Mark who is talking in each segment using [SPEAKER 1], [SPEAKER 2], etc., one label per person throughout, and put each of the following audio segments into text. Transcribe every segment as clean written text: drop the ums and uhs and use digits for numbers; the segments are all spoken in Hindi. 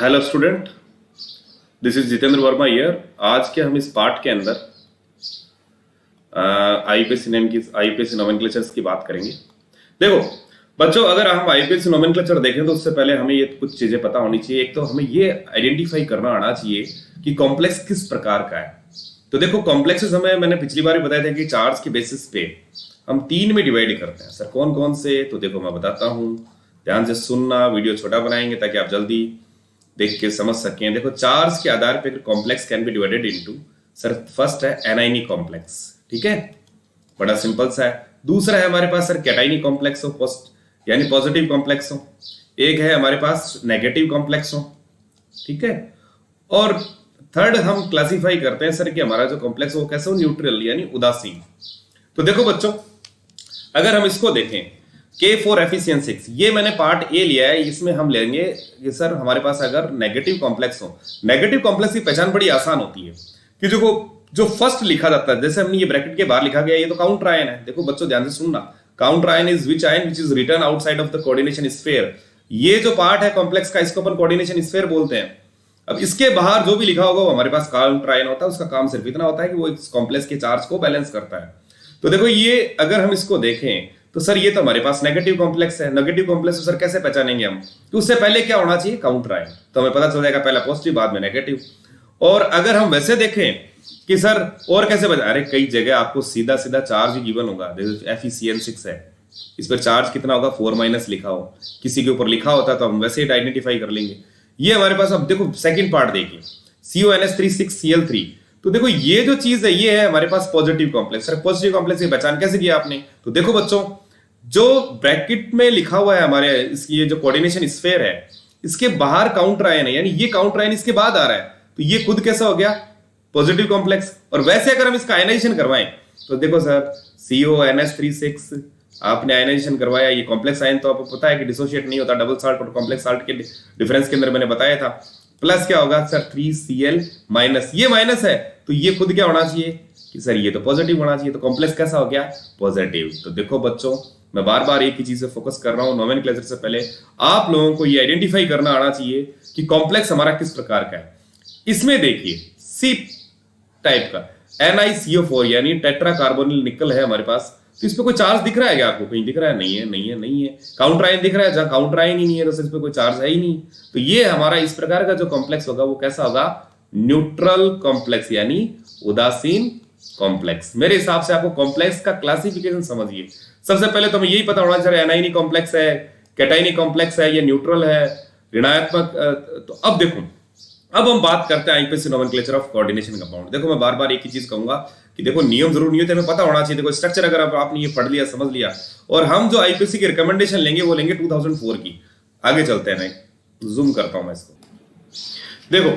[SPEAKER 1] Hello student, this is Jitendra Verma here. आज के हम इस पार्ट के अंदर आईपीएससी नोमेनक्लेचर्स की बात करेंगे। देखो बच्चों, अगर हम आईपीएससी नोमेनक्लेचर देखें तो उससे पहले हमें ये कुछ चीजें पता होनी चाहिए। एक तो हमें ये आइडेंटिफाई करना आना चाहिए कि कॉम्प्लेक्स किस प्रकार का है। तो देखो, कॉम्प्लेक्सेस हमें मैंने पिछली बार बताया था कि चार्ज के बेसिस पे हम 3 में डिवाइड करते हैं। सर कौन कौन से? तो देखो मैं बताता हूँ, ध्यान से सुनना। वीडियो छोटा बनाएंगे ताकि आप जल्दी देख के समझ सकें। देखो, चार्ज के आधार पे complex can be divided into, sir first है एनाइनी कॉम्प्लेक्स, ठीक है, बड़ा सिंपल सा है। दूसरा है हमारे पास सर कैटाइनी कॉम्प्लेक्स हो, यानी पॉजिटिव कॉम्प्लेक्स हो। एक है हमारे पास नेगेटिव कॉम्प्लेक्स हो, ठीक है। और थर्ड हम क्लासिफाई करते हैं सर कि हमारा जो कॉम्प्लेक्स हो कैसे हो, न्यूट्रल यानी उदासीन। तो देखो बच्चों, अगर हम इसको देखें K फॉर एफिशिएंसी 6, ये मैंने पार्ट ए लिया है। इसमें हम लेंगे कि सर हमारे पास अगर नेगेटिव कॉम्प्लेक्स हो, नेगेटिव कॉम्प्लेक्स की पहचान बड़ी आसान होती है कि जो फर्स्ट लिखा जाता है, जैसे हमने ये ब्रैकेट के बाहर लिखा गया, ये तो काउंटर आयन है। देखो बच्चों ध्यान से सुनना, counter ion is which ion which is written outside of the coordination sphere. ये जो पार्ट है कॉम्प्लेक्स का, इसको अपन कोऑर्डिनेशन स्फीयर बोलते हैं। अब इसके बाहर जो भी लिखा होगा वो हमारे पास काउंटर आयन होता है। उसका काम सिर्फ इतना होता है कि वो इस कॉम्प्लेक्स के चार्ज को बैलेंस करता है। तो देखो, ये अगर हम इसको देखें तो सर ये तो हमारे पास नेगेटिव कॉम्प्लेक्स है। नेगेटिव कॉम्प्लेक्स तो सर कैसे पहचानेंगे हम? तो उससे पहले क्या होना चाहिए? Counter ion. तो हमें पता चल जाएगा पहला पॉजिटिव बाद में नेगेटिव। और अगर हम वैसे देखें कि सर और कैसे बता, अरे कई जगह आपको सीधा सीधा चार्ज ही गिवन होगा। FeCN6 है, इस पर चार्ज कितना होगा? 4- लिखा हो, किसी के ऊपर लिखा होता तो हम वैसे ही आइडेंटिफाई कर लेंगे। ये हमारे पास, अब देखो सेकंड पार्ट देखिए, CONS36Cl3। तो देखो ये जो चीज है ये है हमारे पास positive complex. Sir positive complex की पहचान कैसे किया आपने? तो देखो बच्चों, जो ब्रैकेट में लिखा हुआ है हमारे ये जो कोऑर्डिनेशन स्फीयर है, इसके बाहर काउंटर आयन है, यानी ये काउंटर आयन इसके बाद आ रहा है, तो ये खुद कैसा हो गया? Positive complex. और वैसे अगर हम इसका आयनाइजेशन करवाएं तो देखो सर CONS36 आपने आयनाइजेशन करवाया, ये कॉम्प्लेक्स आयन तो आपको पता है कि डिसोशिएट नहीं होता। डबल साल्ट और कॉम्प्लेक्स साल्ट के डिफरेंस के अंदर मैंने बताया था। प्लस क्या होगा सर? 3Cl-, ये माइनस है तो ये खुद क्या होना चाहिए कि सर ये तो पॉजिटिव होना चाहिए। तो कॉम्प्लेक्स कैसा हो गया? पॉजिटिव। तो देखो बच्चों, मैं बार बार एक ही चीज से फोकस कर रहा हूं, नोमेनक्लेचर से पहले आप लोगों को ये आइडेंटिफाई करना आना चाहिए कि कॉम्प्लेक्स हमारा किस प्रकार का है। इसमें देखिए सी टाइप का NiCO4 यानी टेट्रा कार्बोनिल निकल है हमारे पास। तो इस पे कोई चार्ज दिख रहा है क्या आपको? कहीं दिख रहा है? नहीं है, नहीं है, नहीं है। काउंटर आयन दिख रहा है? जहां काउंटर आयन ही नहीं है तो इस पे कोई चार्ज है ही नहीं। तो ये हमारा इस प्रकार का जो कॉम्प्लेक्स होगा वो कैसा होगा? न्यूट्रल कॉम्प्लेक्स यानी उदासीन कॉम्प्लेक्स। मेरे हिसाब से आपको कॉम्प्लेक्स का क्लासिफिकेशन समझिए। सबसे पहले तो हमें यही पता होना चाहिए एनाइनी कॉम्प्लेक्स है, कैटाइनी कॉम्प्लेक्स है, ये न्यूट्रल है, ऋणात्मक। तो अब देखो, अब हम बात करते हैं IPSC nomenclature of coordination compound. देखो मैं बार बार एक ही चीज कहूंगा कि देखो नियम जरूर नहीं होते, हमें पता होना चाहिए। देखो स्ट्रक्चर अगर आपने ये पढ़ लिया, समझ लिया, और हम जो आईपीएससी की रिकमेंडेशन लेंगे वो लेंगे 2004 की। आगे चलते हैं, मैं जूम करता हूं मैं इसको। देखो,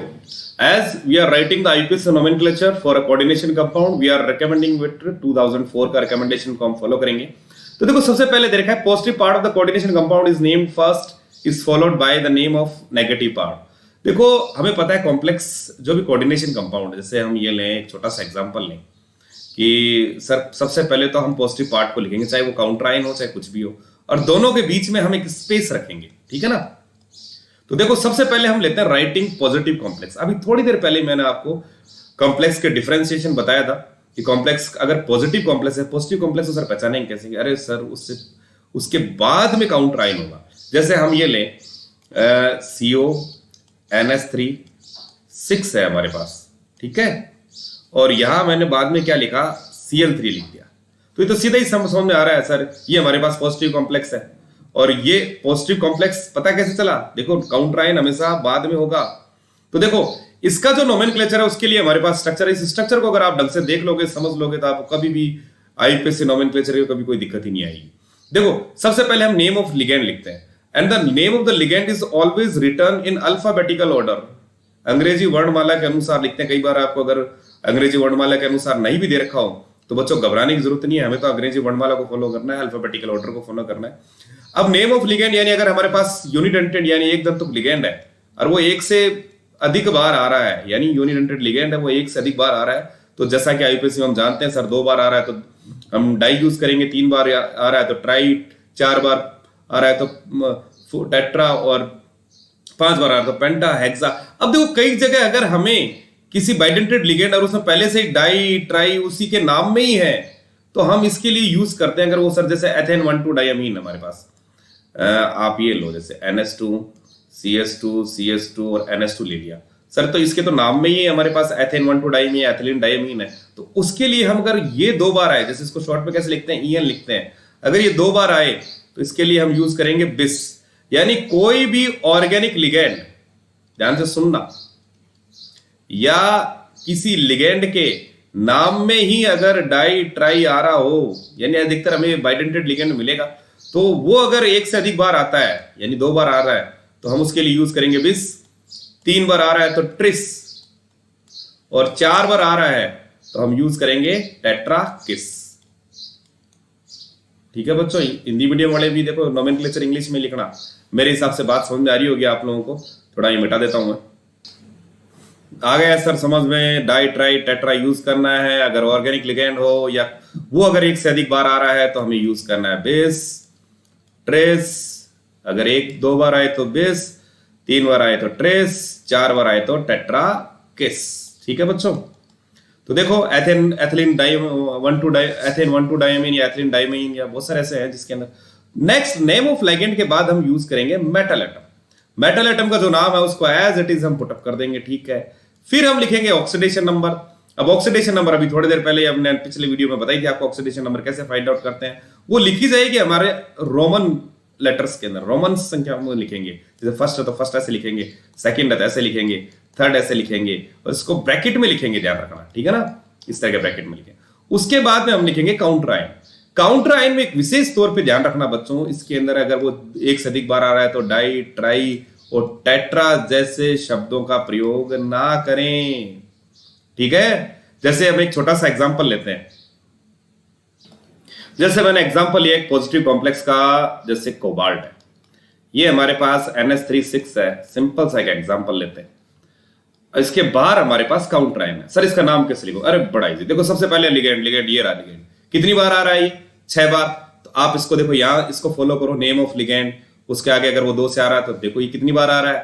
[SPEAKER 1] as we are writing the IPS nomenclature for a coordination compound, we are recommending with 2004 का recommendation को हम follow करेंगे। तो देखो सबसे पहले देखा है positive part of the coordination compound is named first is followed by the name of negative part। देखो हमें पता है कॉम्प्लेक्स जो भी कोऑर्डिनेशन कंपाउंड, जैसे हम ये लें एक छोटा सा एग्जांपल लें कि सर सबसे पहले तो हम पॉजिटिव पार्ट को लिखेंगे, चाहे वो काउंटर आयन हो चाहे कुछ भी हो, और दोनों के बीच में हम एक स्पेस रखेंगे, ठीक है ना। तो देखो सबसे पहले हम लेते हैं राइटिंग पॉजिटिव कॉम्प्लेक्स। अभी थोड़ी देर पहले मैंने आपको कॉम्प्लेक्स के डिफरेंशिएशन बताया था कि कॉम्प्लेक्स अगर पॉजिटिव कॉम्प्लेक्स है, पॉजिटिव कॉम्प्लेक्स तो सर पहचानेंगे कैसे? अरे सर उसके बाद में काउंटर आयन होगा। जैसे हम ये लें CONS36 है हमारे पास, ठीक है, और यहां मैंने बाद में क्या लिखा? Cl3 लिख दिया। तो ये तो सीधा ही समझ में आ रहा है सर ये हमारे पास पॉजिटिव कॉम्प्लेक्स है। और ये पॉजिटिव कॉम्प्लेक्स पता कैसे चला? देखो काउंटर आयन हमेशा बाद में होगा। तो देखो इसका जो नोमेनक्लेचर है उसके लिए हमारे पास स्ट्रक्चर है। इस स्ट्रक्चर को अगर आप ढंग से देख लोगे, समझ लोगे, तो आपको कभी भी आईपीएससी नोमेनक्लेचर में कभी कोई दिक्कत ही नहीं आएगी। देखो सबसे पहले हम नेम ऑफ लिगेंड लिखते हैं, and the name of the ligand is always return in alphabetical order. अंग्रेजी वर्णमाला के अनुसार लिखते हैं। कई बार आपको अगर अंग्रेजी वर्णमाला के अनुसार नहीं भी दे रखा हो तो बच्चों घबराने की जरूरत नहीं है, हमें तो अंग्रेजी वर्णमाला को फॉलो करना है, अल्फाबेटिकल ऑर्डर को फॉलो करना है। अब नेम ऑफ लिगेंड यानी अगर हमारे पास यूनिडेंटेड यानी एक दंतुक लिगेंड है और वो एक से अधिक बार आ रहा है, यानी यूनिडेंटेड लिगेंड है वो एक से अधिक बार आ रहा है, तो जैसा कि आईपीएससी में हम जानते हैं सर 2 बार आ रहा है तो हम डाई यूज करेंगे, 3 बार आ रहा है तो ट्राई, 4 बार आ रहा है तो टेट्रा, और 5 बार आ रहा, तो पेंटा हेक्सा। अब देखो कई जगह अगर हमें किसी बाइडेंटेड लिगेंड और उसमें पहले से डाई ट्राई उसी के नाम में ही है तो हम इसके लिए यूज करते हैं। अगर वो सर जैसे एथेन 1,2 डायमीन हमारे पास, आप ये लो जैसे NH2 CS2 CS2 और NH2 ले लिया सर, तो इसके तो नाम में ही हमारे पास एथेन 1,2 डायमीन एथिलीन डायमीन है। तो उसके लिए हम अगर ये 2 बार आए, जैसे इसको शॉर्ट में कैसे लिखते हैं EN लिखते हैं, अगर ये 2 बार आए तो इसके लिए हम यूज करेंगे बिस। यानी कोई भी ऑर्गेनिक लिगेंड, ध्यान से सुनना, या किसी लिगेंड के नाम में ही अगर डाई ट्राई आ रहा हो, यानी अधिकतर हमें बाइडेंटेड लिगेंड मिलेगा, तो वो अगर एक से अधिक बार आता है यानी 2 बार आ रहा है तो हम उसके लिए यूज करेंगे बिस। 3 बार आ रहा है तो ट्रिस, और 4 बार आ रहा है तो हम यूज करेंगे टेट्राकिस। ठीक है बच्चों, हिंदी मीडियम वाले भी देखो नोमेनक्लेचर इंग्लिश में लिखना। मेरे हिसाब से बात समझ में आ रही होगी आप लोगों को, थोड़ा ये मिटा देता हूं मैं। आ गया सर समझ में, डाई ट्राई टेट्रा यूज करना है अगर ऑर्गेनिक लिगेंड हो, या वो अगर एक से अधिक बार आ रहा है तो हमें यूज करना है बिस। ट्रेस अगर 1-2 बार आए तो बिस, 3 बार आए तो ट्रेस, 4 बार आए तो टेट्राकिस। ठीक है बच्चों, तो देखो एथेन एथिलीन एथेन 1,2 डायमीन या एथिलीन डायमीन या बहुत सारे ऐसे हैं जिसके अंदर। नेक्स्ट नेम ऑफ लिगेंड के बाद हम यूज करेंगे मेटल एटम। मेटल एटम का जो नाम है उसको एज इट इज हम पुटअप कर देंगे। ठीक है, फिर हम लिखेंगे ऑक्सीडेशन नंबर। अब ऑक्सीडेशन नंबर अभी थोड़ी देर पहले हमने पिछले वीडियो में बताई थी आपको ऑक्सीडेशन नंबर कैसे फाइंड आउट करते हैं। वो लिखी जाएगी हमारे रोमन लेटर्स के अंदर, रोमन संख्या में लिखेंगे। जैसे फर्स्ट है तो फर्स्ट ऐसे लिखेंगे, सेकंड है तो ऐसे लिखेंगे, थर्ड ऐसे लिखेंगे, और इसको ब्रैकेट में लिखेंगे, ध्यान रखना। ठीक है ना, इस तरह के ब्रैकेट में लिखेंगे। उसके बाद में हम लिखेंगे काउंटर आयन। काउंटर आयन में एक विशेष तौर पे ध्यान रखना बच्चों, इसके अंदर अगर वो एक से अधिक बार आ रहा है तो डाई ट्राई और टेट्रा जैसे शब्दों का प्रयोग ना करें। ठीक है, जैसे हम एक छोटा सा एग्जांपल लेते हैं। जैसे मैंने एग्जांपल लिया एक पॉजिटिव कॉम्प्लेक्स का, जैसे कोबाल्ट है, ये हमारे पास NH3 है, सिंपल सा एक एग्जांपल लेते हैं। इसके बाहर हमारे पास काउंटर आयन है। सर इसका नाम कैसे लिखो? अरे बड़ा इजी, देखो सबसे पहले लिगेंड ये रहा लिगेंड, कितनी बार आ रहा है ये? 6 बार। तो आप इसको देखो यहां इसको फॉलो करो, नेम ऑफ लिगेंड, उसके आगे अगर वो 2 से आ रहा है तो देखो ये कितनी बार आ रहा है,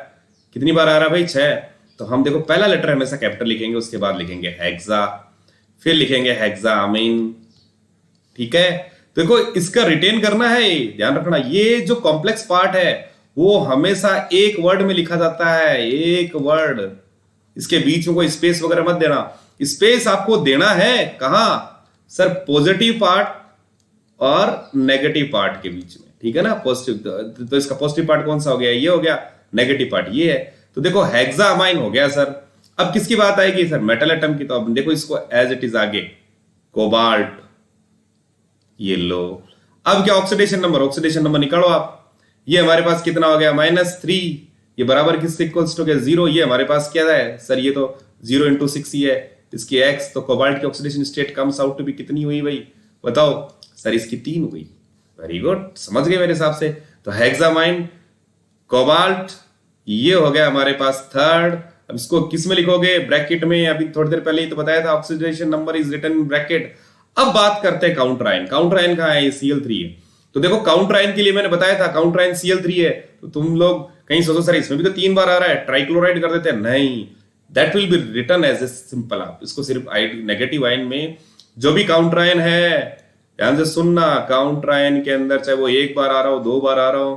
[SPEAKER 1] कितनी बार आ रहा है भाई? 6। तो हम देखो पहला लेटर हमेशा कैपिटल लिखेंगे, उसके बाद लिखेंगे हेक्सा, फिर लिखेंगे हेक्सामीन। ठीक है, देखो इसका रिटेन करना है, ध्यान रखना। ये जो कॉम्प्लेक्स पार्ट है वो हमेशा एक वर्ड में लिखा जाता है, एक वर्ड। इसके बीच में कोई स्पेस वगैरह मत देना। स्पेस आपको देना है कहां सर? पॉजिटिव पार्ट और नेगेटिव पार्ट के बीच में। ठीक है ना, पॉजिटिव तो इसका पॉजिटिव पार्ट कौन सा हो गया? ये हो गया। नेगेटिव पार्ट ये है। तो देखो हेक्सामाइन हो गया सर। अब किसकी बात आएगी सर? मेटल एटम की। तो अब देखो इसको एज इट इज आगे कोबाल्ट, ये लो। अब क्या ऑक्सीडेशन नंबर? ऑक्सीडेशन नंबर निकालो आप। ये हमारे पास कितना हो गया? -3। ये बराबर किसके इक्वल्स टू 0। ये हमारे पास क्या है सर? ये तो 0 × 6 ही है, इसकी x। तो कोबाल्ट की oxidation state comes out to भी कितनी हुई भाई? बताओ सर। इसकी 3 हुई। वेरी गुड, समझ गए मेरे हिसाब से। तो हेक्सामाइन, कोबाल्ट, ये हो गया हमारे पास थर्ड। अब इसको किस में लिखोगे? ब्रैकेट में। अभी थोड़ी देर पहले ही तो बताया था oxidation number is written in bracket. अब बात करते हैं काउंटर आयन। काउंटर आयन कहां है? ये Cl3 है। तो देखो काउंटर आयन के लिए मैंने बताया था काउंटर आयन Cl3 है। तो तुम लोग कहीं सोचो सर इसमें भी तो 3 बार आ रहा है, ट्राइक्लोराइड कर देते हैं। नहीं, that will be written as a simple. आप इसको सिर्फ नेगेटिव आयन में जो भी काउंटर आयन है, ध्यान से सुनना, काउंटर आयन के अंदर चाहे वो 1 बार आ रहा हो, 2 बार आ रहा हो,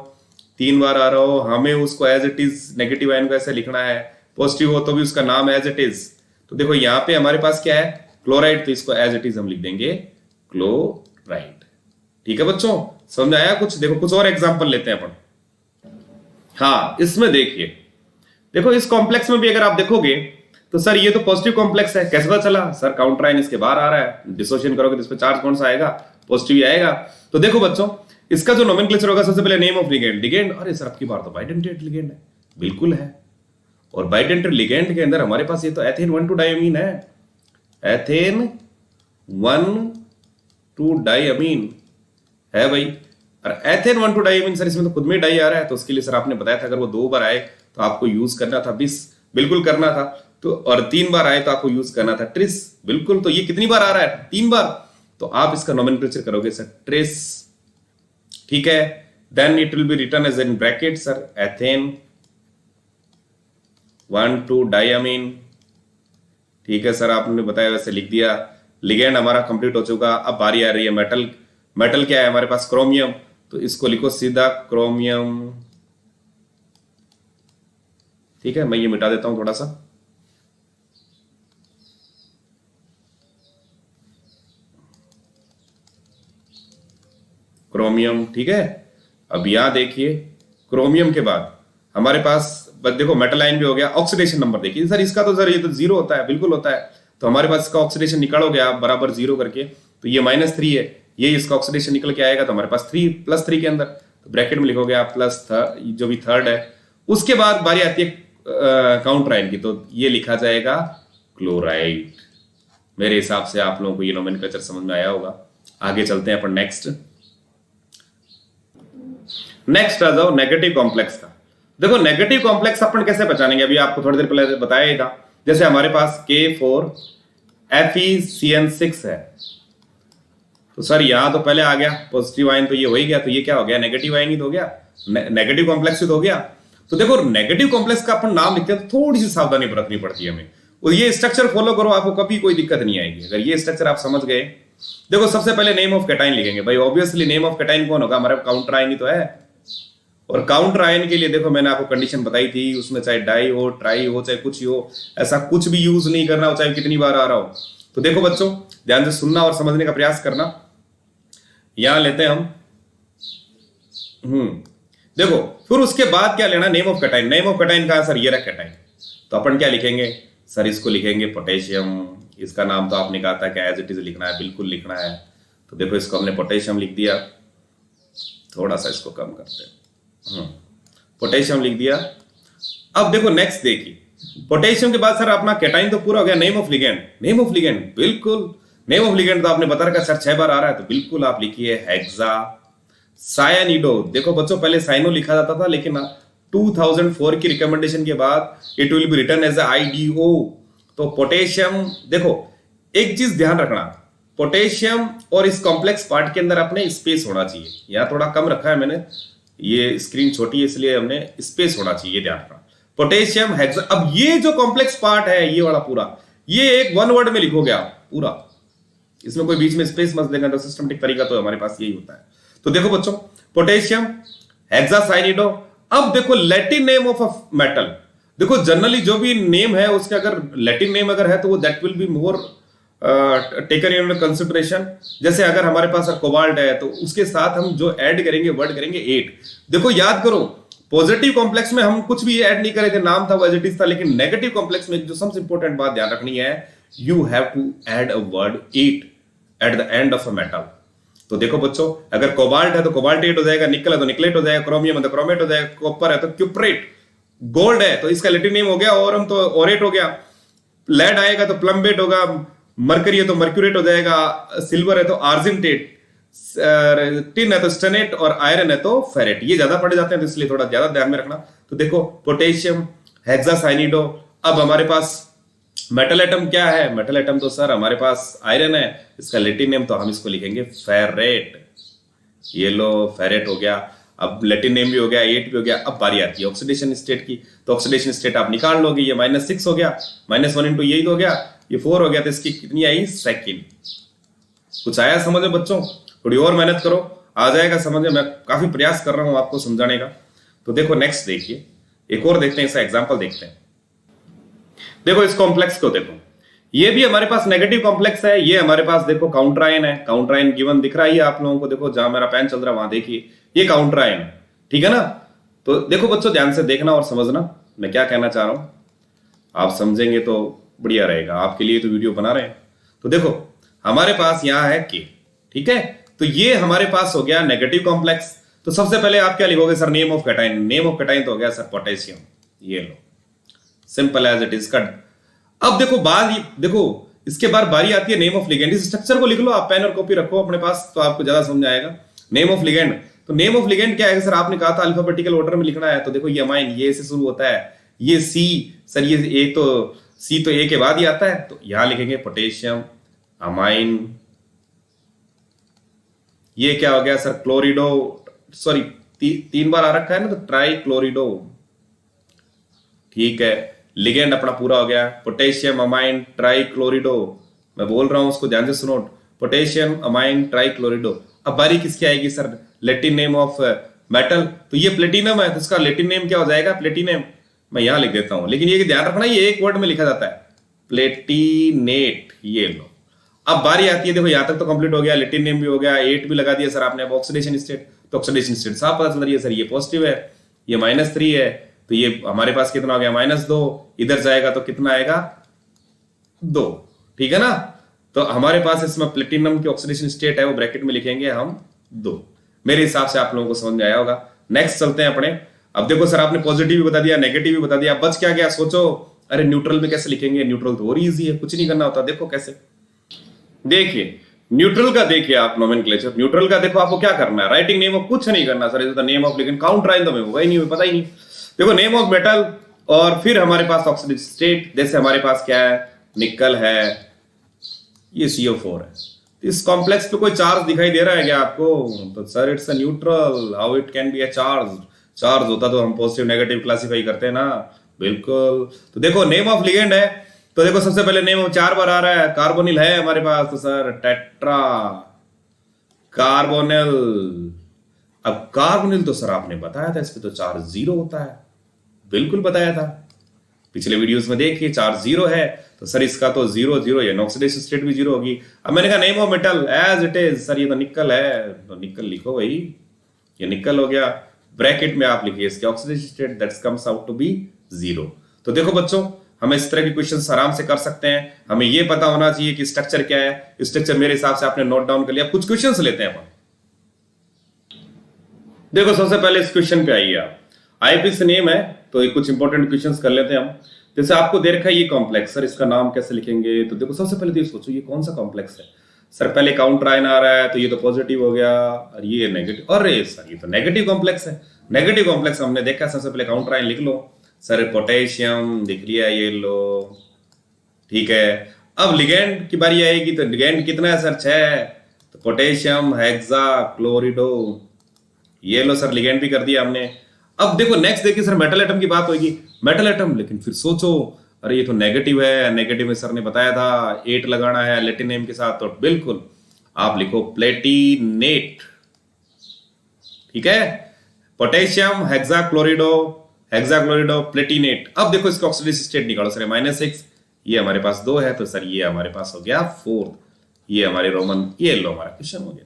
[SPEAKER 1] 3 बार आ रहा हो, हमें उसको as it is negative ion को ऐसे लिखना है। पॉजिटिव हो तो भी उसका नाम एज इट इज। तो देखो यहां पे हमारे पास क्या है? क्लोराइड। तो इसको एज इट इज हम लिख देंगे क्लोराइड। ठीक है बच्चों, समझ में आया कुछ? देखो कुछ और एग्जांपल लेते हैं अपन। हाँ, इसमें देखिए, देखो इस कॉम्प्लेक्स में भी अगर आप देखोगे तो सर ये तो पॉजिटिव कॉम्प्लेक्स है। कैसे पता चला सर? काउंटर आयन इसके बाहर आ रहा है। डिसोसिएशन करोगे तो इस पे चार्ज कौन सा आएगा? पॉजिटिव ही आएगा। तो देखो बच्चों, इसका जो नोमेनक्लेचर होगा, सबसे पहले नेम ऑफ लिगेंड। लिगेंड, अरे सर आपकी बार तो बाइडेंटेड लिगेंड है। बिल्कुल है। और बाइडेंटेड लिगेंड के अंदर हमारे पास ये तो एथेन 1,2 डायमीन है। एथेन 1,2 डायमीन है भाई। और एथेन 1,2 डायमीन सर इसमें तो खुद में डाई आ रहा है। तो उसके लिए सर आपने बताया था अगर वो 2 बार आए तो आपको यूज करना था बिस, बिल्कुल करना था। तो और 3 बार आए तो आपको यूज करना था ट्रिस, बिल्कुल। तो ये कितनी बार आ रहा है? 3 बार। तो आप इसका नोमेनक्लेचर करोगे सर ट्रिस। ठीक है, then it will be written as in bracket sir ethane one two diamine. ठीक है सर, आपने बताया वैसे लिख दिया। लिगेंड हमारा कंप्लीट हो चुका। अब बारी आ रही है मेटल। मेटल क्या है हमारे पास? क्रोमियम। तो इसको लिखो सीधा क्रोमियम। ठीक है, मैं ये मिटा देता हूं थोड़ा सा। क्रोमियम। ठीक है, अब यहां देखिए क्रोमियम के बाद हमारे पास बस देखो मेटल आयन भी हो गया। ऑक्सीडेशन नंबर देखिए सर, इसका तो सर ये तो जीरो होता है, बिल्कुल होता है। तो हमारे पास इसका ऑक्सीडेशन निकालोगे आप बराबर जीरो करके, तो ये -3 है, ये इसका ऑक्सीडेशन निकल के आएगा, तो हमारे पास 3 +3 के अंदर, तो ब्रैकेट में लिखोगे आप प्लस जो भी थर्ड है। उसके बाद बारी आती है काउंटर आयन की, तो ये लिखा जाएगा क्लोराइड। मेरे हिसाब से आप लोगों को ये नोमेनक्लेचर समझ में आया होगा। आगे चलते हैं अपन नेक्स्ट। नेक्स्ट आ जाओ नेगेटिव कॉम्प्लेक्स का। देखो नेगेटिव कॉम्प्लेक्स अपन कैसे पहचानेंगे, अभी आपको थोड़ी देर पहले बताया ही था। जैसे हमारे पास K4FeCN6 है, तो सर यहां तो पहले आ गया पॉजिटिव आयन, तो ये हो ही गया, तो ये क्या हो गया? नेगेटिव आयन ही तो हो गया, नेगेटिव कॉम्प्लेक्स ही तो हो गया। तो देखो नेगेटिव कॉम्प्लेक्स का अपन नाम लिखते हैं तो थोड़ी सी सावधानी बरतनी पड़ती है हमें, और ये स्ट्रक्चर फॉलो करो, आपको कभी कोई दिक्कत नहीं आएगी अगर ये स्ट्रक्चर आप समझ गए। देखो सबसे पहले नेम ऑफ कैटाइन लिखेंगे भाई, ऑब्वियसली नेम ऑफ कैटाइन कौन होगा? हमारा काउंटर आयन ही तो है। और काउंटर आयन के लिए देखो मैंने आपको कंडीशन बताई थी, उसमें चाहे डाई हो, ट्राई हो, चाहे कुछ ही हो, ऐसा कुछ भी यूज नहीं करना हो, चाहे कितनी बार आ रहा हो। तो देखो बच्चों ध्यान से सुनना और समझने का प्रयास करना। यहां लेते हैं हम देखो, फिर उसके बाद क्या लेना? Name of cation. Name of cation कहा सर? ये रहा कैटाइन। तो अपन क्या लिखेंगे सर? इसको लिखेंगे पोटेशियम। इसका नाम तो आपने कहा था कि एज इट इज लिखना है, बिल्कुल लिखना है। तो देखो इसको हमने पोटेशियम लिख दिया, थोड़ा सा इसको कम करते हैं, पोटेशियम लिख दिया। अब देखो नेक्स्ट देखिए, पोटेशियम के बाद सर अपना कैटाइन तो पूरा हो गया। Name of ligand. Name of ligand बिल्कुल, नेम ऑफ लिगेंड तो आपने बता रखा सर 6 बार आ रहा है, तो बिल्कुल आप लिखिए हेक्सा सायानिडो। देखो बच्चों पहले साइनो लिखा जाता था, लेकिन 2004 की रिकमेंडेशन के बाद it will be written as IDO। तो पोटेशियम, देखो एक चीज ध्यान रखना, पोटेशियम और इस कॉम्प्लेक्स पार्ट के अंदर अपने स्पेस होना चाहिए। यहां थोड़ा कम रखा है मैंने, ये स्क्रीन छोटी है इसलिए हमने स्पेस होना चाहिए, ध्यान रखना। Potassium hexa. अब ये जो कॉम्प्लेक्स पार्ट है ये वाला पूरा, ये एक वन वर्ड में लिखोगे आप पूरा, इसमें कोई बीच में स्पेस मत देना, तो सिस्टमेटिक तरीका तो हमारे पास यही होता है। तो देखो बच्चों पोटेशियम हेक्सासाइनिडो। अब देखो Latin name of a metal. देखो जनरली जो भी नेम है उसके अगर लैटिन नेम अगर है तो वो that will be more taken in consideration. जैसे अगर हमारे पास कोबाल्ट है तो उसके साथ हम जो ऐड करेंगे वर्ड करेंगे 8। देखो याद करो पॉजिटिव कॉम्प्लेक्स में हम कुछ भी ऐड नहीं करे थे, नाम था वो एज इट इज था, लेकिन नेगेटिव कॉम्प्लेक्स में जो सबसे इंपॉर्टेंट बात ध्यान रखनी है, you have to add a word 8 at the end of a metal. तो देखो बच्चों अगर कोबाल्ट है तो कोबाल्टेट हो जाएगा, निकल है तो निकलेट हो जाएगा, क्रोमियम है तो क्रोमेट हो जाएगा, कॉपर है तो क्यूप्रेट, गोल्ड है तो इसका लैटिन नेम हो गया ओरम तो ओरेट हो गया, लेड आएगा तो प्लम्बेट होगा, मरकरी है तो मर्क्यूरेट हो जाएगा, सिल्वर है तो आर्जेंटेट, टिन है तो स्टेनेट और आयरन है तो फेरेट। ये ज्यादा पढ़े जाते हैं तो इसलिए थोड़ा ज्यादा ध्यान में रखना। तो देखो पोटेशियम हेक्सासाइनिडो। अब हमारे पास मेटल एटम क्या है? मेटल एटम तो सर हमारे पास आयरन है, इसका लैटिन नेम तो हम इसको लिखेंगे फेरेट। ये लो फेरेट हो गया। अब लैटिन नेम भी हो गया, 8 भी हो गया। अब बारी आती है ऑक्सीडेशन स्टेट की, तो ऑक्सीडेशन स्टेट आप निकाल लोगे, ये -6 हो गया, -1 इंटू यही हो गया, ये 4 हो गया, तो इसकी कितनी आई? सेकेंड। कुछ आया समझ में बच्चों? थोड़ी और मेहनत करो, आ जाएगा समझ में। मैं काफी प्रयास कर रहा हूं आपको समझाने का। तो देखो नेक्स्ट देखिए, एक और देखते हैं, इसका एग्जाम्पल देखते हैं। देखो इस कॉम्प्लेक्स को देखो, ये भी हमारे पास नेगेटिव कॉम्प्लेक्स है, ये हमारे पास देखो काउंटर आयन है। काउंटर आयन गिवन दिख रहा है आप लोगों को, देखो जहां मेरा पेन चल रहा है वहां देखिए, ये काउंटर आयन है, ठीक है ना। तो देखो बच्चों ध्यान से देखना और समझना मैं क्या कहना चाह रहा हूं, आप समझेंगे तो बढ़िया रहेगा, आपके लिए तो वीडियो बना रहे हैं। तो देखो हमारे पास यहां है के, ठीक है, तो ये हमारे पास हो गया नेगेटिव कॉम्प्लेक्स। तो सबसे पहले आप क्या लिखोगे sir? Name of cation. Name of cation तो हो गया सर पोटेशियम, ये लो, simple as it is cut. अब देखो देखो इसके बाद बारी आती है नेम ऑफ लिगेंड। इस स्ट्रक्चर को लिख लो आप, पेन और कॉपी रखो अपने पास तो आपको ज्यादा समझ आएगा। नेम ऑफ लिगेंड, तो नेम ऑफ लिगेंड क्या है सर? आपने कहा था अल्फाबेटिकल ऑर्डर में लिखना है, तो देखो ये अमाइन ये से शुरू होता है, ये सी सर, ये ए तो सी तो ए के बाद ही आता है, तो यहां लिखेंगे पोटेशियम अमाइन। ये क्या हो गया सर? क्लोरिडो, सॉरी 3 बार आ रखा है ना, तो ट्राई क्लोरिडो, ठीक है। लिगेंड अपना पूरा हो गया, पोटेशियम अमाइन ट्राइक्लोरिडो, मैं बोल रहा हूं उसको ध्यान से सुनो, पोटेशियम अमाइन ट्राइक्लोरिडो। अब बारी किसकी आएगी sir, Latin name of metal, तो ये प्लेटिनम है, तो इसका लैटिन नेम क्या हो जाएगा, प्लेटिनम। मैं यहां लिख देता हूं, लेकिन ये ध्यान रखना ये एक वर्ड में लिखा जाता है, प्लेटिनेट, ये लो। अब बारी आती है, देखो यहां तक तो कंप्लीट हो गया, लैटिन नेम भी हो गया, 8 भी लगा दिया सर आपने। अब ऑक्सीडेशन स्टेट, तो ऑक्सीडेशन स्टेट साफ पता चल रही है सर, ये पॉजिटिव है, ये -3 है, तो ये हमारे पास कितना हो गया, -2, इधर जाएगा तो कितना आएगा, 2, ठीक है ना। तो हमारे पास इसमें प्लेटिनम की ऑक्सीडेशन स्टेट है, वो ब्रैकेट में लिखेंगे हम 2। मेरे हिसाब से आप लोगों को समझ में आया होगा। नेक्स्ट चलते हैं अपने। अब देखो सर आपने पॉजिटिव भी बता दिया, नेगेटिव भी बता दिया, बच क्या गया, सोचो। अरे न्यूट्रल में कैसे लिखेंगे, न्यूट्रल तो और इजी है, कुछ नहीं करना होता। देखो कैसे, देखिए न्यूट्रल का देखिए आप नोमेनक्लेचर, न्यूट्रल का देखो आपको क्या करना है, राइटिंग नेम ऑफ कुछ नहीं करना sir, is the name of, लेकिन काउंट राइन तो में होगा ही नहीं, पता ही नहीं। देखो नेम ऑफ मेटल, और फिर हमारे पास ऑक्सीडेशन स्टेट, जैसे हमारे पास क्या है, निकल है, ये CO4 है। इस कॉम्प्लेक्स पे कोई चार्ज दिखाई दे रहा है क्या आपको, तो sir it's a neutral, how it can be a charge, charge होता तो हम पॉजिटिव नेगेटिव क्लासिफाई करते हैं ना, बिल्कुल। तो देखो नेम ऑफ लिगेंड है, तो देखो सबसे पहले नेम ऑफ 4 बार आ रहा है, कार्बोनिल है हमारे पास, तो सर टेट्रा कार्बोनिल। अब कार्बोनिल तो सर आपने बताया था, इस पे तो चार्ज 0 होता है, बिल्कुल बताया था, पिछले वीडियोस में देखिए चार्ज 0 है, तो सर इसका तो 0 0 है, ऑक्सीडेशन स्टेट भी 0 होगी। अब मैंने कहा name of metal as it is, sir ये तो निकल है, तो निकल लिखो भाई, ये निकल हो गया, ब्रैकेट में आप लिखिए इसके oxidation state, that comes out to be 0। तो देखो बच्चों, हम इस तरह के क्वेश्चंस आराम से कर सकते हैं। हमें ये पता होना चाहिए कि स्ट्रक्चर क्या है, स्ट्रक्चर मेरे हिसाब से आपने नोट डाउन कर लिया। कुछ क्वेश्चंस लेते हैं अपन। देखो सबसे पहले इस क्वेश्चन पे आइए आप, आईपीएस नेम है, तो कुछ इंपॉर्टेंट क्वेश्चंस कर लेते हैं हम। जैसे आपको दे रखा है ये कॉम्प्लेक्स, सर इसका नाम कैसे लिखेंगे, तो देखो सबसे पहले तो ये सोचो ये कौन सा कॉम्प्लेक्स है। सर पहले काउंटर आयन आ रहा है, तो ये तो पॉजिटिव हो गया, और ये नेगेटिव, अरे सर ये तो नेगेटिव कॉम्प्लेक्स है। नेगेटिव कॉम्प्लेक्स हमने देखा, सबसे पहले काउंटर आयन लिख लो सर, पोटेशियम दिख लिया, ये लो, ठीक है। अब लिगेंड की बारी आएगी, तो लिगेंड कितना है सर, 6, तो पोटेशियम हेक्सा क्लोरिडो, ये लो सर लिगेंड भी कर दिया हमने। अब देखो नेक्स्ट देखिए सर, मेटल एटम की बात होगी, मेटल एटम, लेकिन फिर सोचो, अरे ये तो नेगेटिव है, नेगेटिव में सर ने बताया था 8 लगाना है लैटिन नेम के साथ, तो बिल्कुल आप लिखो प्लेटिनेट, ठीक है, पोटेशियम हेक्साक्लोरिडो, हेक्साक्लोरिडो प्लेटिनेट। अब देखो इसका ऑक्सीडेशन स्टेट निकालो सर, -6, ये हमारे पास 2 है, तो सर ये हमारे पास हो गया 4, ये हमारे रोमन, ये लो हमारा क्वेश्चन हो गया।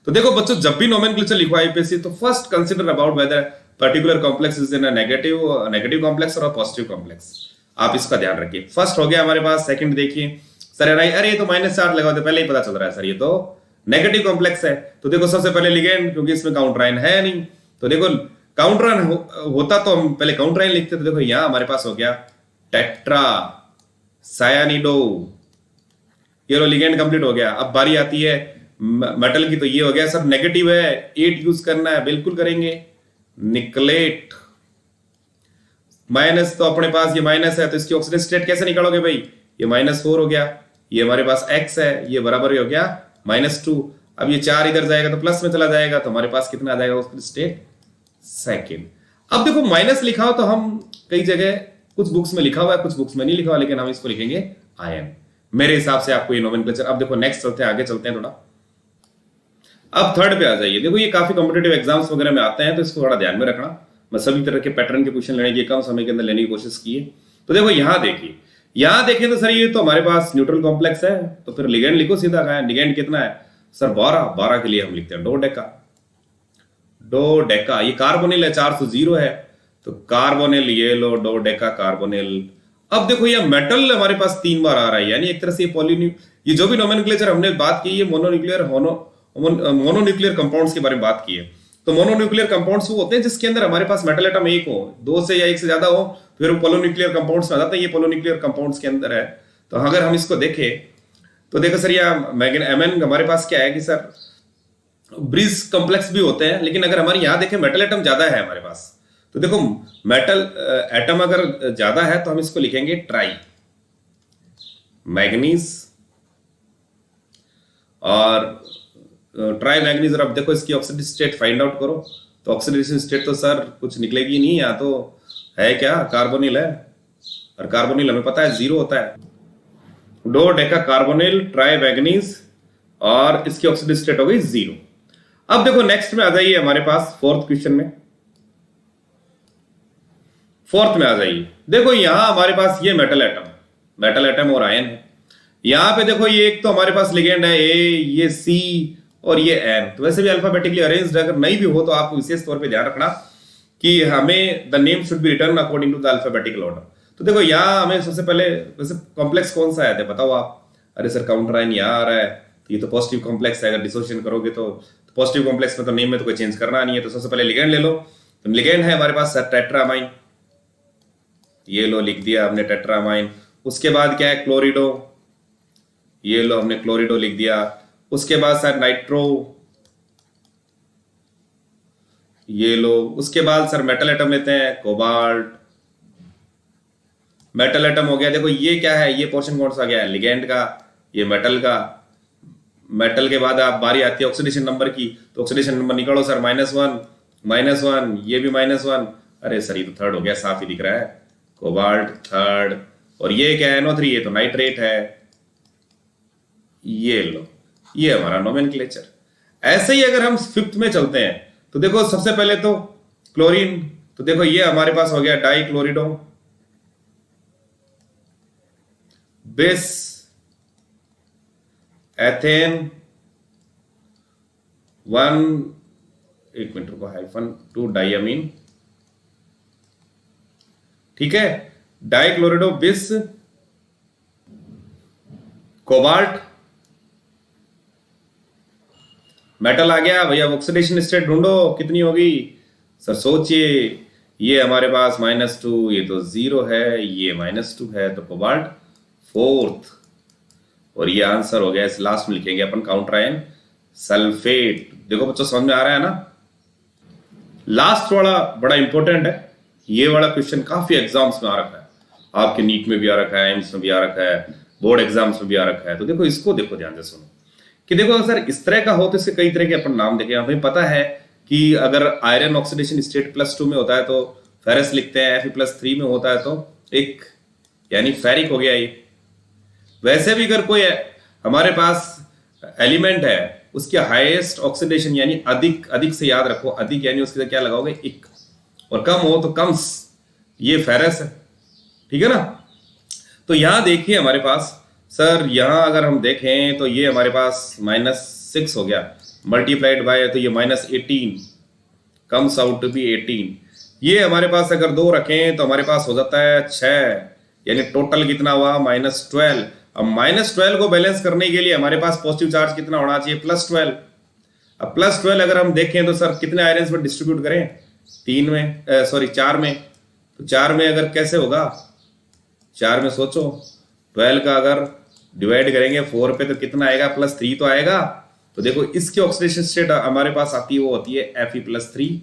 [SPEAKER 1] तो देखो बच्चों, जब भी नोमेनक्लेचर लिखो आईपीएससी, तो first consider about whether particular complex is in a negative complex और पॉजिटिव कॉम्प्लेक्स, आप इसका ध्यान रखिए। फर्स्ट हो गया हमारे पास, सेकंड देखिए सर, अरे ये तो -4 लगा दो, पहले ही पता चल रहा है सर ये तो नेगेटिव कॉम्प्लेक्स है। तो देखो सबसे पहले लिगेंड, क्योंकि इसमें काउंटर आयन है नहीं, तो देखो काउंटर आयन होता तो हम पहले काउंटर आयन लिखते, तो देखो यहां हमारे पास हो गया टेट्रा सायानिडो, ये लो लिगेंड कंप्लीट हो गया। अब बारी आती है मेटल की, तो ये हो गया सर नेगेटिव है, 8 यूज करना है, बिल्कुल करेंगे, निकलेट, माइनस, तो अपने पास ये माइनस है, तो इसकी ऑक्सीडेशन स्टेट कैसे निकालोगे भाई, ये -4 हो गया, ये हमारे पास x है, ये बराबर हो गया -2। अब ये 4 इधर जाएगा तो प्लस में चला जाएगा, तो हमारे पास कितना आ जाएगा ऑक्सीडेशन स्टेट, सेकंड। अब देखो माइनस लिखा हो, तो हम कई जगह कुछ बुक्स में लिखा हुआ है, कुछ बुक्स में नहीं लिखा हुआ, लेकिन हम इसको लिखेंगे आयन। मेरे हिसाब से आपको ये नोमेनक्लेचर। अब देखो नेक्स्ट चलते हैं, आगे चलते हैं थोड़ा। अब थर्ड पे आ जाइए। देखो ये काफी कॉम्पिटेटिव एग्जाम्स वगैरह में आते हैं, तो इसको थोड़ा ध्यान में रखना। मैं सभी तरह के पैटर्न के क्वेश्चन लेने की कम समय के अंदर लेने की कोशिश की है। तो देखो यहां देखिए, यहां देखें तो सर ये तो हमारे पास न्यूट्रल कॉम्प्लेक्स है, तो फिर लिगेंड लिखो सीधा। कहा है लिगेंड कितना है सर, 12 के लिए हम लिखते हैं डोडेका। ये कार्बोनिल है, 400 है, तो कार्बोनिल ये लो, डोडेका कार्बोनिल। अब देखो ये मेटल हमारे पास 3 बार आ रहा है, यानी एक तरह से ये जो भी नोमेनक्लेचर हमने बात की है, मोनोन्यूक्लियर कंपाउंड्स के बारे में बात की है। तो मोनोन्यूक्लियर कंपाउंड्स वो होते हैं जिसके अंदर हमारे पास मेटल एटम एक हो, 2 से या 1 से ज्यादा हो, फिर वो पोलोन्यूक्लियर कंपाउंड्स में आ जाता है। ये पोलोन्यूक्लियर कंपाउंड्स के अंदर है। तो अगर हम इसको देखें तो देखो सर, ये एमएन हमारे पास क्या है कि सर ब्रिज कॉम्प्लेक्स भी होते हैं, लेकिन अगर हमारे यहां देखें मेटल एटम ज्यादा है हमारे पास, तो देखो मेटल एटम अगर ज्यादा है तो हम इसको लिखेंगे ट्राई मैग्नीज और ट्राई मैग्नीज। और अब देखो इसकी ऑक्सीडेशन स्टेट फाइंड आउट करो, तो ऑक्सीडेशन स्टेट तो सर कुछ निकलेगी नहीं, यहाँ तो है क्या कार्बोनिल है, और कार्बोनिल हमें पता है 0 होता है। Dodeca carbonyl tri manganese और इसकी ऑक्सीडेटिव स्टेट हो गई 0। अब देखो नेक्स्ट में आ जाइए हमारे पास फोर्थ क्वेश्चन में। फोर्थ में आ जाइए, देखो यहां हमारे पास ये मेटल एटम और आयन है। यहां पे देखो ये एक तो हमारे पास लिगेंड है ए, ये सी और ये एन। तो वैसे भी अल्फाबेटिकली अरेंज्ड अगर नहीं भी हो तो आपको विशेष तौर पे ध्यान रखना कि हमें the name should be return according to the alphabetical order. तो देखो यहाँ हमें सबसे पहले वैसे कॉम्प्लेक्स कौन सा है बताओ आप। अरे सर काउंटर आयन यहाँ आ रहा है, तो ये तो पॉजिटिव कॉम्प्लेक्स है। अगर डिसोसिएशन करोगे तो पॉजिटिव कॉम्प्लेक्स में तो नेम में तो कोई चेंज करना नहीं है। तो सबसे पहले लिगेंड ले लो। तो लिगेंड है हमारे पास टेट्रामाइन, ये लो लिख दिया हमने टेट्रामाइन। उसके बाद क्या है क्लोरिडो, ये लो हमने क्लोरिडो लिख दिया। उसके बाद सर नाइट्रो, ये लो। उसके बाद सर मेटल एटम लेते हैं कोबाल्ट, मेटल एटम हो गया। देखो ये क्या है, ये पोर्शन कौन सा गया है लिगेंड का, ये मेटल का। मेटल के बाद आप बारी आती है ऑक्सीडेशन नंबर की, तो ऑक्सीडेशन नंबर निकालो सर -1, ये भी -1। अरे सर ये तो थर्ड हो गया, साफ ही दिख रहा है कोबाल्ट थर्ड। और ये क्या है NO3, ये तो नाइट्रेट है। ये लो, ये हमारा नोमेनक्लेचर। ऐसे ही अगर हम फिफ्थ में चलते हैं तो देखो सबसे पहले तो क्लोरीन। तो देखो ये हमारे पास हो गया डाई क्लोरिडो बिस एथेन 1 रुको -2 डाइअमीन, ठीक है। डाई क्लोरिडो बिस कोबाल्ट, मेटल आ गया भैया। ऑक्सीडेशन स्टेट ढूंढो कितनी होगी सर, सोचिए। ये हमारे पास -2, ये तो 0 है, ये -2 है, तो कोबाल्ट फोर्थ। और ये आंसर हो गया, इस लास्ट में लिखेंगे अपन काउंटर आयन सल्फेट। देखो बच्चों समझ में आ रहा है ना। लास्ट वाला बड़ा इंपॉर्टेंट है, ये वाला क्वेश्चन काफी एग्जाम्स में आ रखा है, आपके नीट में भी आ रखा है, एम्स में भी आ रखा है, बोर्ड एग्जाम्स में भी आ रखा है। तो देखो इसको देखो ध्यान से सुनो कि देखो सर इस तरह का हो तो इसके कई तरह के अपन नाम देखें। हमें पता है कि अगर आयरन ऑक्सीडेशन स्टेट +2 में होता है तो फेरस लिखते हैं, Fe+3 में होता है तो एक यानी फेरिक हो गया ये। वैसे भी अगर कोई हमारे पास एलिमेंट है उसके हाईएस्ट ऑक्सीडेशन यानी अधिक से याद रखो, अधिक यानी उसके क्या लगाओगे 1, और कम हो तो कम्स, ये फेरस है, ठीक है ना। तो यहां देखिए हमारे पास सर, यहां अगर हम देखें तो ये हमारे पास -6 हो गया, मल्टीप्लाइड बाय तो ये -18 कम्स आउट टू बी 18। ये हमारे पास अगर 2 रखें तो हमारे पास हो जाता है 6, यानी टोटल कितना हुआ -12। अब -12 को बैलेंस करने के लिए हमारे पास पॉजिटिव चार्ज कितना होना चाहिए +12। अब +12 अगर हम देखें तो सर कितने आयरन्स में डिस्ट्रीब्यूट करें, 4 में। तो 4 में अगर कैसे होगा, 4 में सोचो 12 का अगर डिवाइड करेंगे 4 पे तो कितना आएगा, +3 तो आएगा। तो देखो इसकी ऑक्सीडेशन स्टेट हमारे पास आती है, वो होती है Fe+3।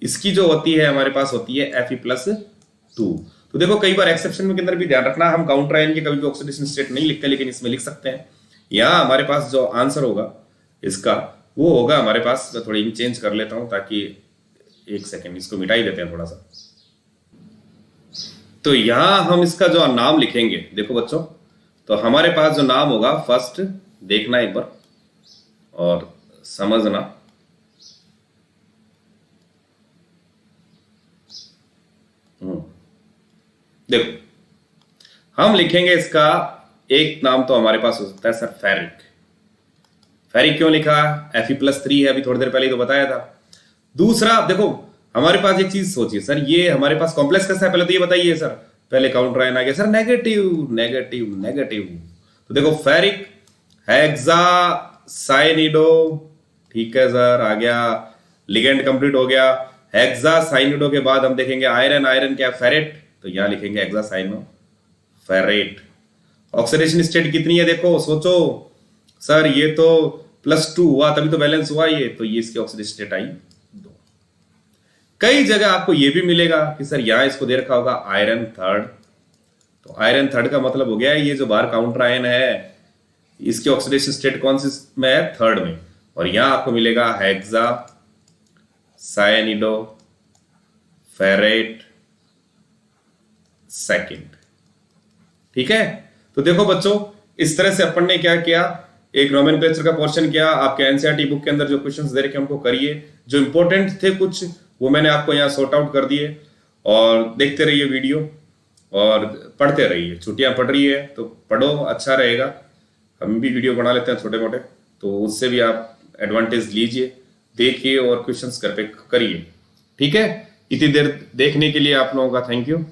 [SPEAKER 1] इसकी जो होती है हमारे पास होती है Fe+2। तो देखो कई बार एक्सेप्शन के अंदर भी ध्यान रखना, हम काउंटर आयन की कभी भी ऑक्सीडेशन स्टेट नहीं लिखते, लेकिन इसमें लिख सकते हैं। यहाँ हमारे पास जो आंसर होगा इसका वो होगा हमारे पास, मैं थोड़ी चेंज कर लेता हूं ताकि 1 सेकेंड इसको मिटा ही देते हैं थोड़ा सा। तो यहां हम इसका जो नाम लिखेंगे देखो बच्चों, तो हमारे पास जो नाम होगा फर्स्ट देखना एक बार और समझना। देखो हम लिखेंगे इसका एक नाम तो हमारे पास हो सकता है सर फेरिक। फेरिक क्यों लिखा, Fe+3 है, अभी थोड़ी देर पहले ही तो बताया था। दूसरा देखो हमारे पास एक चीज सोचिए सर, ये हमारे पास कॉम्प्लेक्स कैसा है पहले तो ये बताइए सर। पहले काउंटर आयन आ गया सर नेगेटिव। तो देखो फेरिक हेक्सासाइनिडो, ठीक है सर आ गया, लिगेंड कंप्लीट हो गया। हेक्सासाइनिडो के बाद हम देखेंगे आयरन क्या फेरेट, तो यहां लिखेंगे हेक्सासाइनो फेरेट। ऑक्सीडेशन स्टेट कितनी है देखो सोचो सर, ये तो +2 हुआ तभी तो बैलेंस हुआ ये, तो ये इसकी ऑक्सीडेशन स्टेट आई 2। कई जगह आपको ये भी मिलेगा कि सर यहां इसको दे रखा होगा आयरन थर्ड, तो आयरन थर्ड का मतलब हो गया ये जो बाहर काउंटर आयन है इसकी ऑक्सीडेशन स्टेट कौन सी में है, थर्ड में। और यहां आपको मिलेगा हेक्सासाइनिडो फेरेट सेकंड। ठीक है, तो देखो बच्चों, इस तरह से अपन ने क्या किया, एक नोमेनक्लेचर का पोर्शन किया। आपके एनसीईआरटी बुक के अंदर जो क्वेश्चंस दे रखे उनको करिए, जो इंपॉर्टेंट थे कुछ वो मैंने आपको यहाँ सॉर्ट आउट कर दिए। और देखते रहिए वीडियो और पढ़ते रहिए। छुट्टियां पड़ रही है तो पढ़ो, अच्छा रहेगा। हम भी वीडियो बना लेते हैं छोटे मोटे, तो उससे भी आप एडवांटेज लीजिए, देखिए और क्वेश्चंस घर पे करिए। ठीक है, इतनी देर देखने के लिए आप लोगों का थैंक यू।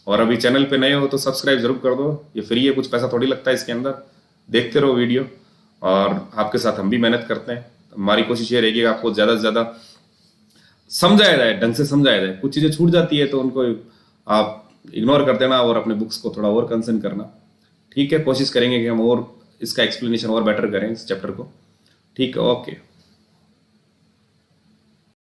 [SPEAKER 1] और अभी चैनल पे नए हो तो सब्सक्राइब जरूर कर दो, ये फ्री है, कुछ पैसा थोड़ी लगता है इसके अंदर। देखते रहो वीडियो, और आपके साथ हम भी मेहनत करते हैं। हमारी कोशिश ये रहेगी कि आपको ज़्यादा से ज़्यादा समझाया जाए, ढंग से समझाया जाए। कुछ चीज़ें छूट जाती है तो उनको आप इग्नोर कर देना और अपने बुक्स को थोड़ा और कंसर्न करना। ठीक है, कोशिश करेंगे कि हम और इसका एक्सप्लेनेशन और बेटर करें इस चैप्टर को। ठीक है, ओके।